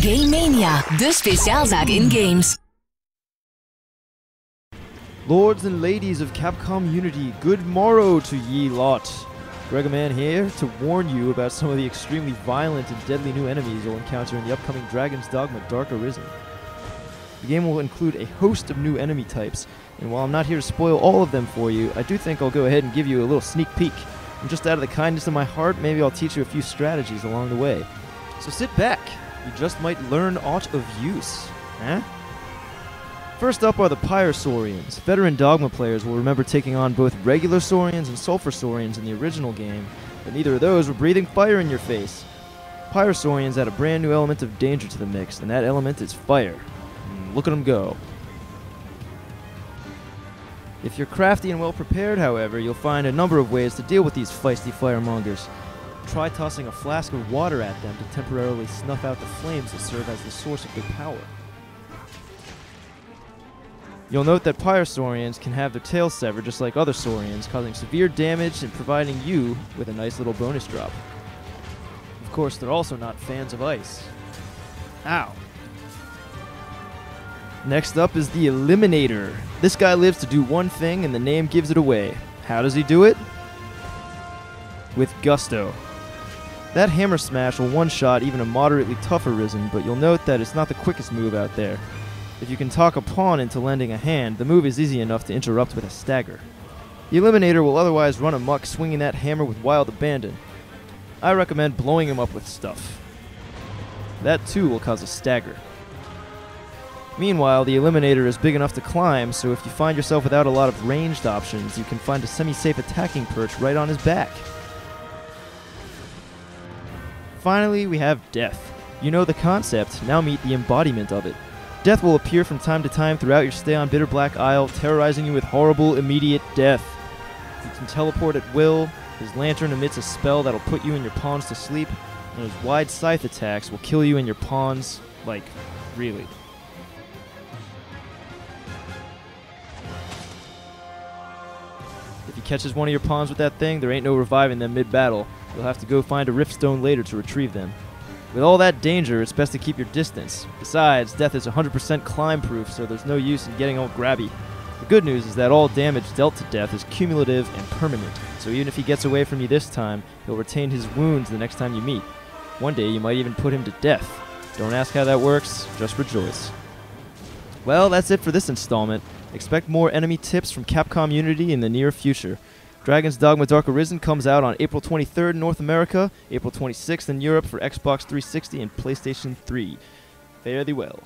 Game Mania, de speciaalzaak in games. Lords and ladies of Capcom Unity, good morrow to ye lot. Gregaman here to warn you about some of the extremely violent and deadly new enemies you'll encounter in the upcoming Dragon's Dogma Dark Arisen. The game will include a host of new enemy types, and while I'm not here to spoil all of them for you, I do think I'll go ahead and give you a little sneak peek. And just out of the kindness of my heart, maybe I'll teach you a few strategies along the way. So sit back, you just might learn aught of use. Huh? First up are the Pyrosaurians. Veteran Dogma players will remember taking on both regular Saurians and Sulfur Saurians in the original game, but neither of those were breathing fire in your face. Pyrosaurians add a brand new element of danger to the mix, and that element is fire. Look at them go. If you're crafty and well prepared, however, you'll find a number of ways to deal with these feisty firemongers. Try tossing a flask of water at them to temporarily snuff out the flames that serve as the source of their power. You'll note that Pyrosaurians can have their tails severed just like other Saurians, causing severe damage and providing you with a nice little bonus drop. Of course, they're also not fans of ice. Ow. Next up is the Eliminator. This guy lives to do one thing, and the name gives it away. How does he do it? With gusto. That hammer smash will one-shot even a moderately tough Arisen, but you'll note that it's not the quickest move out there. If you can talk a pawn into lending a hand, the move is easy enough to interrupt with a stagger. The Eliminator will otherwise run amok, swinging that hammer with wild abandon. I recommend blowing him up with stuff. That too will cause a stagger. Meanwhile, the Eliminator is big enough to climb, so if you find yourself without a lot of ranged options, you can find a semi-safe attacking perch right on his back. Finally, we have Death. You know the concept, now meet the embodiment of it. Death will appear from time to time throughout your stay on Bitter Black Isle, terrorizing you with horrible, immediate death. You can teleport at will, his lantern emits a spell that'll put you and your pawns to sleep, and his wide scythe attacks will kill you and your pawns, like, really. If he catches one of your pawns with that thing, there ain't no reviving them mid-battle. You'll have to go find a Riftstone later to retrieve them. With all that danger, it's best to keep your distance. Besides, Death is 100% climb-proof, so there's no use in getting all grabby. The good news is that all damage dealt to Death is cumulative and permanent, so even if he gets away from you this time, he'll retain his wounds the next time you meet. One day, you might even put him to death. Don't ask how that works, just rejoice. Well, that's it for this installment. Expect more enemy tips from Capcom Unity in the near future. Dragon's Dogma Dark Arisen comes out on April 23rd in North America, April 26th in Europe for Xbox 360 and PlayStation 3. Fare thee well.